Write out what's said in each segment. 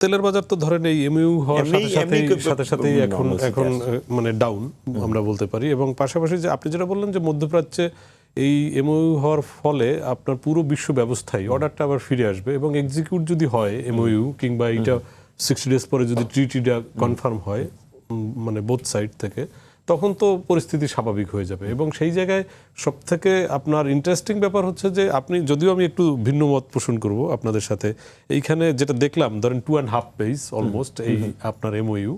তেলের বাজার তো ধরেন এই এমইউ হওয়ার সাথে সাথেই এখন মানে ডাউন আমরা বলতে পারি। এবং পাশাপাশি যে আপনি যেটা বললেন যে মধ্যপ্রাচ্যে এই এমইউ হওয়ার ফলে আপনার পুরো বিশ্ব ব্যবস্থায় অর্ডারটা আবার ফিরে আসবে এবং এক্সিকিউট যদি হয় এমইউ কিংবা এইটা 60 ডেজ পরে যদি ট্রিটিটা কনফার্ম হয় মানে বোথ সাইড থেকে, তখন তো পরিস্থিতি স্বাভাবিক হয়ে যাবে। এবং সেই জায়গায় সব থেকে আপনার ইন্টারেস্টিং ব্যাপার হচ্ছে যে আপনি, যদিও আমি একটু ভিন্ন মত পোষণ করব আপনাদের সাথে, এইখানে যেটা দেখলাম ধরেন 2.5 পেজ অলমোস্ট এই আপনার এমওইউ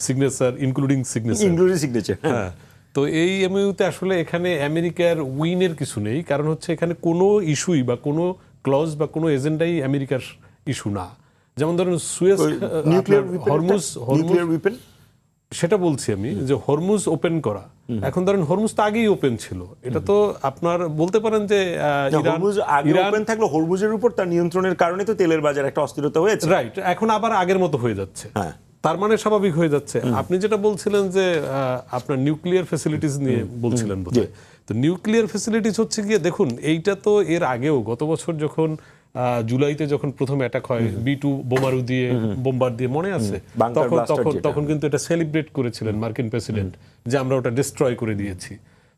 সিগনেচার ইনক্লুডিং সিগনেচার। হ্যাঁ, তো এই এমওইউতে আসলে এখানে আমেরিকার উইনের কিছু নেই, কারণ হচ্ছে এখানে কোনো ইস্যুই বা কোনো ক্লজ বা কোনো এজেন্ডাই আমেরিকার ইস্যু না। যেমন ধরেন সুয়েজ হরমুজ সেটা বলছি আমি যে হরমুজ ওপেন করা, এখন ধরেন হরমুজ তো আগেই ওপেন ছিল, এটা তো আপনার বলতে পারেন যে ইরান ওপেন থাকলো, হরমুজের উপর তার নিয়ন্ত্রণের কারণে তো তেলের বাজার একটা অস্থিরতা হয়েছে, রাইট, এখন আবার আগের মতো হয়ে যাচ্ছে। তার মানে স্বাভাবিক হয়ে যাচ্ছে। আপনি যেটা বলছিলেন যে আপনার নিউক্লিয়ার ফ্যাসিলিটিস নিয়ে বলছিলেন বোধহয়, তো নিউক্লিয়ার ফ্যাসিলিটিস হচ্ছে গিয়ে দেখুন এইটা তো এর আগেও গত বছর যখন জুলাইতে যখন প্রথম অ্যাটাক হয় B2 বোমারু দিয়ে বোমবার দিয়ে, মনে আছে? তখন কিন্তু এটা সেলিব্রেট করেছিলেন মার্কিন প্রেসিডেন্ট যে আমরা ওটা ডিস্ট্রয় করে দিয়েছি।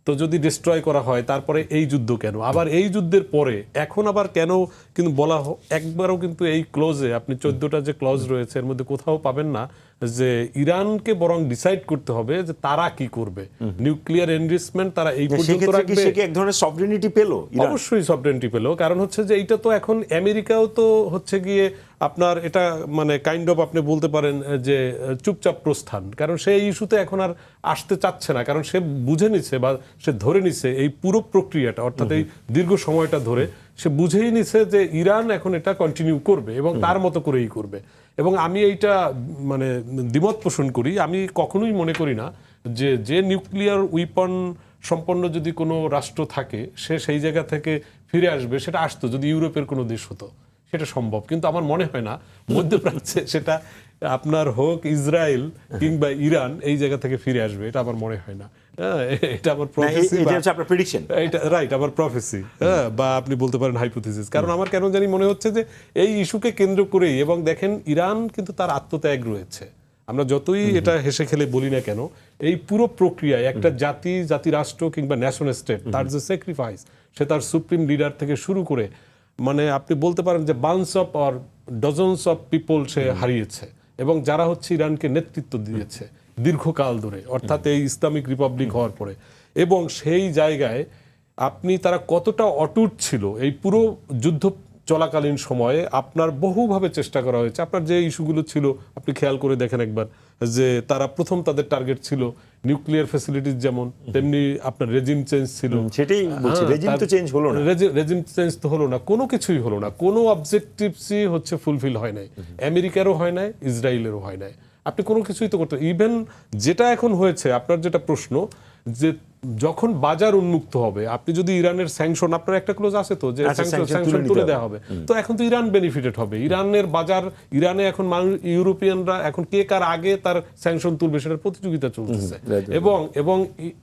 তো যদি ডিস্ট্রয় করা হয় তারপরে এই যুদ্ধ কেন, আবার এই যুদ্ধের পরে এখন আবার কেন কিন্তু বলা একবারও কিন্তু এই ক্লজে আপনি 14টা যে ক্লজ রয়েছে এর মধ্যে কোথাও পাবেন না যে ইরানকে বরং ডিসাইড করতে হবে যে তারা কি করবে, নিউক্লিয়ার এনরিচমেন্ট তারা এই পর্যন্ত রাখবে। সে কি এক ধরনের সভরেনিটি পেল? অবশ্যই সভরেনিটি পেল, কারণ হচ্ছে যে এইটা তো এখন আমেরিকাও তো হচ্ছে গিয়ে আপনার এটা মানে কাইন্ড অফ আপনি বলতে পারেন যে চুপচাপ প্রস্থান, কারণ সে এই ইস্যুতে এখন আর আসতে চাচ্ছে না, কারণ সে বুঝে নিছে বা সে ধরে নিছে এই পুরো প্রক্রিয়াটা, অর্থাৎ এই দীর্ঘ সময়টা ধরে সে বুঝেই নিছে যে ইরান এখন এটা কন্টিনিউ করবে এবং তার মতো করেই করবে। এবং আমি এইটা মানে দ্বিমত পোষণ করি, আমি কখনোই মনে করি না যে নিউক্লিয়ার উইপন সম্পন্ন যদি কোনো রাষ্ট্র থাকে সে সেই জায়গা থেকে ফিরে আসবে। সেটা আসতো যদি ইউরোপের কোনো দেশ হতো, সেটা সম্ভব, কিন্তু আমার মনে হয় না মধ্যপ্রাচ্যে সেটা আপনার হোক ইসরায়েল কিংবা ইরান এই জায়গা থেকে ফিরে আসবে, এটা আমার মনে হয় না। এটা আমার প্রফেসি, এটা রাইট, আমার প্রফেসি বা আপনি বলতে পারেন হাইপোথিসিস। কারণ আমার কেন জানি মনে হচ্ছে যে এই ইস্যুকে কেন্দ্র করেই, এবং দেখেন ইরান কিন্তু তার আত্মত্যাগ রয়েছে, আমরা যতই এটা হেসে খেলে বলি না কেন, এই পুরো প্রক্রিয়ায় একটা জাতি রাষ্ট্র কিংবা ন্যাশন স্টেট তার যে স্যাক্রিফাইস, সে তার সুপ্রিম লিডার থেকে শুরু করে মানে আপনি বলতে পারেন যে bans of or dozens of people সে হারিয়েছে, এবং যারা হচ্ছে ইরানকে নেতৃত্ব দিয়েছে দীর্ঘকাল ধরে, অর্থাৎ এই ইসলামিক রিপাবলিক হওয়ার পরে। এবং সেই জায়গায় আপনি তারা কতটা অটুট ছিল এই পুরো যুদ্ধ চলাকালীন সময়ে, আপনার বহুভাবে চেষ্টা করা হয়েছে। আপনার যে ইস্যুগুলো ছিল আপনি খেয়াল করে দেখেন একবার, যে তারা প্রথম তাদের টার্গেট ছিল নিউক্লিয়ার ফ্যাসিলিটিস, যেমন তেমনি আপনার রেজিম চেঞ্জ ছিল, সেটাই বলছি, রেজিম তো চেঞ্জ হলো না, রেজিম চেঞ্জ তো হলো না, কোনো কিছুই হলো না, কোনো অবজেক্টিভসই হচ্ছে ফুলফিল হয় নাই, আমেরিকারও হয় নাই, ইসরায়েলেরও হয় নাই, আপনি কোনো কিছুই তো করতে। ইভেন যেটা এখন হয়েছে আপনার যেটা প্রশ্ন, যে যখন বাজার উন্মুক্ত হবে, আপনি যদি ইরানের স্যাংশন, আপনার একটা ক্লোজ আছে তো যে স্যাংশন তুলে দেওয়া হবে, তো এখন তো ইরান বেনিফিটেড হবে, ইরানের বাজার, ইরানে এখন ইউরোপিয়ানরা এখন কে কার আগে তার স্যাংশন তুলবে সেটার প্রতিযোগিতা চলতেছে। এবং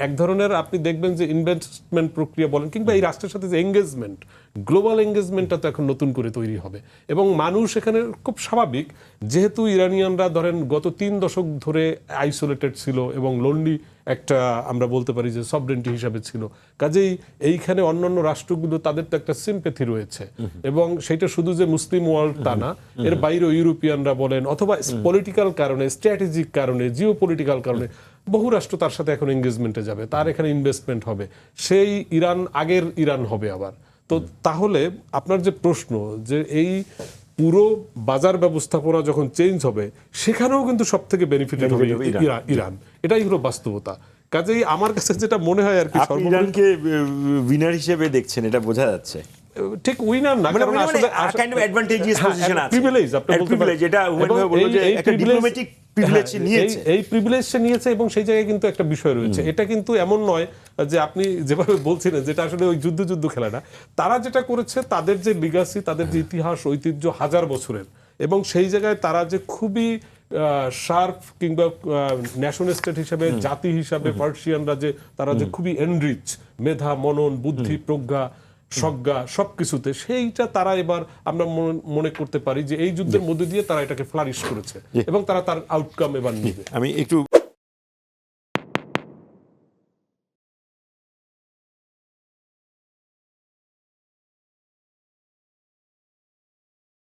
এক ধরনের আপনি দেখবেন যে ইনভেস্টমেন্ট প্রক্রিয়া বলেন কিংবা এই রাষ্ট্রের সাথে যে এঙ্গেজমেন্ট, গ্লোবাল এঙ্গেজমেন্টটা তো এখন নতুন করে তৈরি হবে। এবং মানুষ এখানে খুব স্বাভাবিক, যেহেতু ইরানিয়ানরা ধরেন গত 3 দশক ধরে আইসোলেটেড ছিল এবং লোনলি একটা আমরা বলতে পারি যে সভরেন্টি হিসাবে ছিল, কাজেই এইখানে অন্যান্য রাষ্ট্রগুলো তাদের তো একটা সিম্প্যাথি রয়েছে, এবং সেটা শুধু যে মুসলিম ওয়ার্ল্ড তা না, এর বাইরেও ইউরোপিয়ানরা বলেন অথবা পলিটিক্যাল কারণে, স্ট্র্যাটেজিক কারণে, জিও পলিটিক্যাল কারণে বহু রাষ্ট্র তার সাথে এখন এঙ্গেজমেন্টে যাবে, তার এখানে ইনভেস্টমেন্ট হবে, সেই ইরান আগের ইরান হবে আবার। তো তাহলে আপনার যে প্রশ্ন যে এই পুরো বাজার ব্যবস্থাপনা যখন চেঞ্জ হবে, সেখানেও কিন্তু সব থেকে বেনিফিটেড হবে ইরান, এটাই হলো বাস্তবতা। কাজেই আমার কাছে যেটা মনে হয় আর কি, ইরানকে উইনার হিসেবে দেখছেন, এটা বোঝা যাচ্ছে। ঠিক উইনার না, কারণ আসলে কাইন্ড অফ অ্যাডভান্টেজিয়াস পজিশন আছে, প্রিভিলেজ আপনি বলতে পারেন, যেটা ওমেন বলল যে একটা ডিপ্লোম্যাটিক প্রিভিলেজ নিয়েছে, এই প্রিভিলেজটা নিয়েছে, এবং সেই জায়গায় কিন্তু একটা বিষয় রয়েছে, এটা কিন্তু এমন নয় যে আপনি যেভাবে বলছিলেন যেটা আসলে ওই যুদ্ধ খেলা না, তারা যেটা করেছে তাদের যে লিগাসি, তাদের যে ইতিহাস ঐতিহ্য হাজার বছরের, এবং সেই জায়গায় তারা যে খুবই শার্প কিংবা ন্যাশন স্টেট হিসেবে, জাতি হিসাবে পার্সিয়ানরা যে তারা যে খুবই এনরিচ, মেধা, মনন, বুদ্ধি, প্রজ্ঞা, সজ্ঞা সবকিছুতে, সেইটা তারা এবার আমরা মনে করতে পারি যে এই যুদ্ধের মধ্যে দিয়ে তারা এটাকে ফ্লারিশ করেছে এবং তারা তার আউটকাম এবার নিবে। আমি একটু